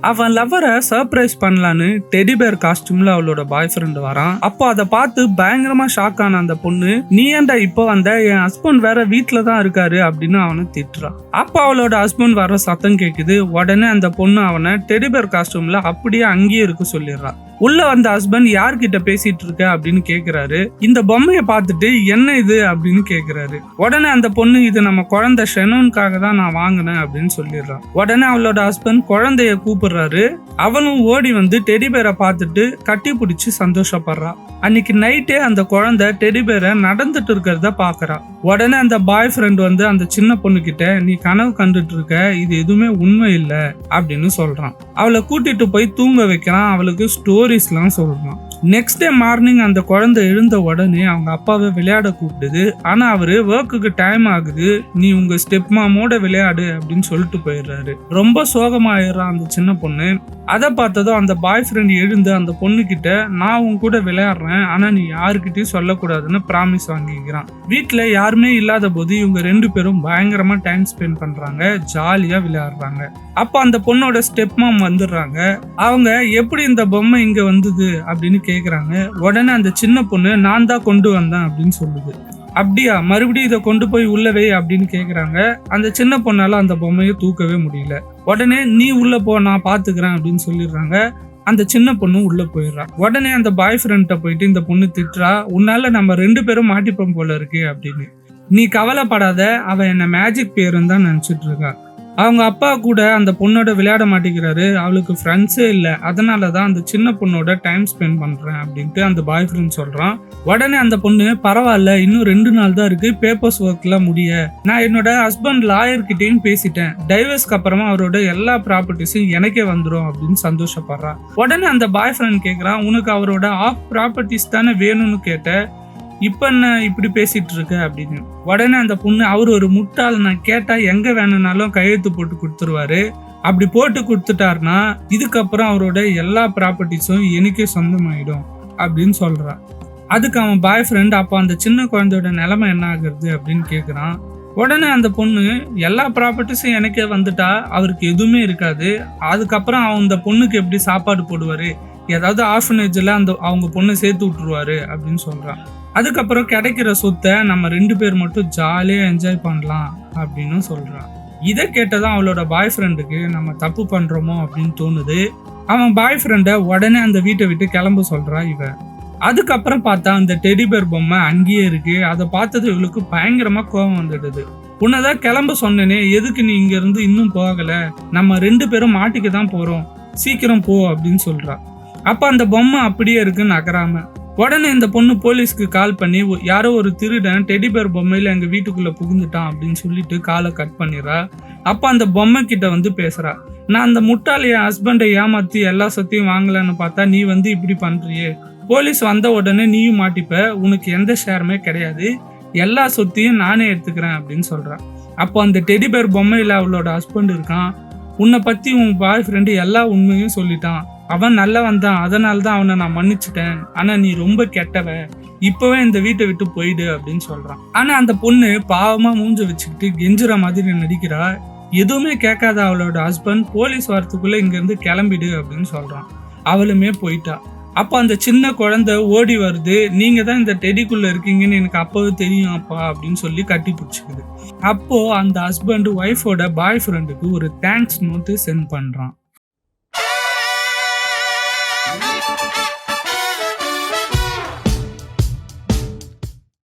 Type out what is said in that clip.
அவன் லவ்வரை சர்ப்ரைஸ் பண்ணலான்னு டெடிபேர் காஸ்டியூம்ல அவளோட பாய் ஃப்ரெண்ட் வரான். அப்போ அதை பார்த்து பயங்கரமா ஷாக் ஆன அந்த பொண்ணு, நீ ஏன்டா இப்போ வந்த, என் ஹஸ்பண்ட் வேற வீட்டுல தான் இருக்காரு அப்படின்னு அவனை திட்டுறான். அப்போ அவளோட ஹஸ்பண்ட் வர சத்தம் கேக்குது. உடனே அந்த பொண்ணு அவனை டெடிபேர் காஸ்டியூம்ல அப்படியே அங்கேயே இருக்க சொல்லிடுறான். உள்ள வந்த ஹஸ்பண்ட் யார்கிட்ட பேசிட்டு இருக்க அப்படின்னு கேக்குறாரு. இந்த பொம்மையை பார்த்துட்டு என்ன இது அப்படின்னு கேக்குறாரு. உடனே அந்த பொண்ணு, இது நம்ம குழந்தை ஷெனோனுக்காக தான் நான் வாங்கினேன் அப்படின்னு சொல்லிடுறான். உடனே அவளோட ஹஸ்பண்ட் குழந்தைய கூப்பிடுறாரு. அவளும் ஓடி வந்து டெடிபேரை பார்த்துட்டு கட்டி பிடிச்சி சந்தோஷப்படுறா. அன்னைக்கு நைட்டே அந்த குழந்தை டெடிபேரை நடந்துட்டு இருக்கிறத பாக்குறா. உடனே அந்த பாய் ஃப்ரெண்ட் வந்து அந்த சின்ன பொண்ணு கிட்ட, நீ கனவு கண்டுட்டு இருக்க, இது எதுவுமே உண்மை இல்ல அப்படின்னு சொல்றான். அவளை கூட்டிட்டு போய் தூங்க வைக்கிறான். அவளுக்கு ஸ்டோரிஸ்லாம் சொல்றான். நெக்ஸ்ட் டே மார்னிங் அந்த குழந்தை எழுந்த உடனே அவங்க அப்பாவை விளையாட கூப்பிடுது. ஆனா அவரு ஒர்க்குக்கு டைம் ஆகுது, நீ உங்க ஸ்டெப் மாமோட விளையாடு அப்படின்னு சொல்லிட்டு போயிடுறாரு. ரொம்ப சோகமாயிடுறான் அந்த சின்ன பொண்ணு. அதை பார்த்ததும் அந்த பாய் ஃப்ரெண்ட் எழுந்து அந்த பொண்ணு கிட்ட, நான் உன் கூட விளையாடுறேன், ஆனா நீ யாருக்கிட்டையும் சொல்லக்கூடாதுன்னு ப்ராமிஸ் வாங்கிக்கிறான். வீட்டுல யாருமே இல்லாத போது இவங்க ரெண்டு பேரும் பயங்கரமா டைம் ஸ்பெண்ட் பண்றாங்க, ஜாலியா விளையாடுறாங்க. அப்ப அந்த பொண்ணோட ஸ்டெப் மாம் வந்துடுறாங்க. அவங்க எப்படி இந்த பொம்மை இங்க வந்தது அப்படின்னு கேக்குறாங்க. உடனே அந்த சின்ன பொண்ணு, நான் தான் கொண்டு வந்தேன் அப்படின்னு சொல்லுது. அப்படியா, மறுபடியும் இதை கொண்டு போய் உள்ளவே அப்படின்னு கேக்குறாங்க. அந்த சின்ன பொண்ணால அந்த பொம்மையை தூக்கவே முடியல. உடனே நீ உள்ள போ, நான் பாத்துக்கிறேன் அப்படின்னு சொல்லிடுறாங்க. அந்த சின்ன பொண்ணு உள்ள போயிடுறா. உடனே அந்த பாய் ஃப்ரெண்ட்ட போயிட்டு இந்த பொண்ணு திட்டுறா, உன்னால நம்ம ரெண்டு பேரும் மாட்டிப்போம் போல இருக்கு அப்படின்னு. நீ கவலைப்படாத, அவ என்ன மேஜிக் பேருன்னு தான் நினைச்சிட்டு இருக்கா. அவங்க அப்பா கூட அந்த பொண்ணோட விளையாட மாட்டேங்கிறாரு, அவளுக்கு ஃப்ரெண்ட்ஸே இல்லை, அதனாலதான் அந்த சின்ன பொண்ணோட டைம் ஸ்பெண்ட் பண்றேன் அப்படின்ட்டு அந்த பாய் ஃப்ரெண்ட் சொல்றான். உடனே அந்த பொண்ணு, பரவாயில்ல, இன்னும் 2 நாள் தான் இருக்கு பேப்பர்ஸ் ஒர்க்லாம் முடிய, நான் என்னோட ஹஸ்பண்ட் லாயர் கிட்டையும் பேசிட்டேன், டைவர்ஸ்க்கு அப்புறமா அவரோட எல்லா ப்ராப்பர்ட்டிஸும் எனக்கே வந்துடும் அப்படின்னு சந்தோஷப்படுறா. உடனே அந்த பாய் ஃப்ரெண்ட் கேட்கறான், உனக்கு அவரோட ஆஃப் ப்ராப்பர்ட்டிஸ் தானே வேணும்னு கேட்ட, இப்ப என்ன இப்படி பேசிட்டு இருக்க அப்படின்னு. உடனே அந்த பொண்ணு, அவர் ஒரு முட்டாள், நான் கேட்டா எங்க வேணும்னாலும் கையெழுத்து போட்டு கொடுத்துருவாரு, அப்படி போட்டு கொடுத்துட்டாருன்னா இதுக்கப்புறம் அவரோட எல்லா ப்ராப்பர்ட்டிஸும் எனக்கே சொந்தமாயிடும் அப்படின்னு சொல்றா. அதுக்கு அவன் பாய் ஃப்ரெண்ட், அப்போ அந்த சின்ன குழந்தையோட நிலைமை என்ன ஆகுறது அப்படின்னு கேட்குறான். உடனே அந்த பொண்ணு, எல்லா ப்ராப்பர்ட்டிஸும் எனக்கே வந்துட்டா அவருக்கு எதுவுமே இருக்காது, அதுக்கப்புறம் அந்த பொண்ணுக்கு எப்படி சாப்பாடு போடுவாரு, ஏதாவது ஆர்ஃபனேஜில் அவங்க பொண்ணை சேர்த்து விட்டுருவாரு அப்படின்னு சொல்றான். அதுக்கப்புறம் கிடைக்கிற சொத்தை நம்ம 2 பேர் மட்டும் ஜாலியா என்ஜாய் பண்ணலாம் அப்படின்னு சொல்றான். இதை கேட்டதான் அவளோட பாய் ஃப்ரெண்டுக்கு நம்ம தப்பு பண்றோமோ அப்படின்னு தோணுது. அவன் பாய் ஃப்ரெண்டை உடனே அந்த வீட்டை விட்டு கிளம்ப சொல்றா இவ. அதுக்கப்புறம் பார்த்தா அந்த டெடிபேர் பொம்மை அங்கேயே இருக்கு. அதை பார்த்தது இவளுக்கு பயங்கரமா கோபம் வந்துடுது. உன்னதான் கிளம்ப சொன்னேனே, எதுக்கு நீ இங்க இருந்து இன்னும் போகல, நம்ம 2 பேரும் மாட்டிக்க தான் போறோம், சீக்கிரம் போ அப்படின்னு சொல்றா. அப்ப அந்த பொம்மை அப்படியே இருக்குன்னு நகராம. உடனே இந்த பொண்ணு போலீஸ்க்கு கால் பண்ணி, யாரோ ஒரு திருடன் டெடிபேர் பொம்மையில எங்க வீட்டுக்குள்ள புகுந்துட்டான் அப்படின்னு சொல்லிட்டு காலை கட் பண்ணிடுறா. அப்ப அந்த பொம்மை கிட்ட வந்து பேசுறா, நான் அந்த முட்டாள் என் ஹஸ்பண்டை ஏமாத்தி எல்லா சொத்தையும் வாங்கலன்னு பார்த்தா நீ வந்து இப்படி பண்றியே, போலீஸ் வந்த உடனே நீயும் மாட்டிப்ப, உனக்கு எந்த ஷேருமே கிடையாது, எல்லா சொத்தையும் நானே எடுத்துக்கிறேன் அப்படின்னு சொல்றான். அப்போ அந்த டெடிபேர் பொம்மையில அவளோட ஹஸ்பண்ட் இருக்கான். உன்னை பத்தி உன் பாய் ஃப்ரெண்டு எல்லா உண்மையும் சொல்லிட்டான், அவன் நல்லவன் தான், அதனால தான் அவனை நான் மன்னிச்சுட்டேன், ஆனா நீ ரொம்ப கெட்டவ, இப்பவே இந்த வீட்டை விட்டு போயிடு அப்படின்னு சொல்றான். ஆனா அந்த பொண்ணு பாவமா மூஞ்ச வச்சுக்கிட்டு கெஞ்சுற மாதிரி நடிக்கிறா. எதுவுமே கேட்காத அவளோட ஹஸ்பண்ட், போலீஸ் வரத்துக்குள்ள இங்க இருந்து கிளம்பிடு அப்படின்னு சொல்றான். அவளுமே போயிட்டா. அப்போ அந்த சின்ன குழந்தை ஓடி வருது, நீங்க தான் இந்த டெடிக்குள்ள இருக்கீங்கன்னு எனக்கு அப்பவே தெரியும் அப்பா அப்படின்னு சொல்லி கட்டி பிடிச்சிக்குது. அப்போ அந்த ஹஸ்பண்ட் ஒய்ஃபோட பாய் ஃப்ரெண்டுக்கு ஒரு தேங்க்ஸ் நோட்டு சென்ட் பண்றான்.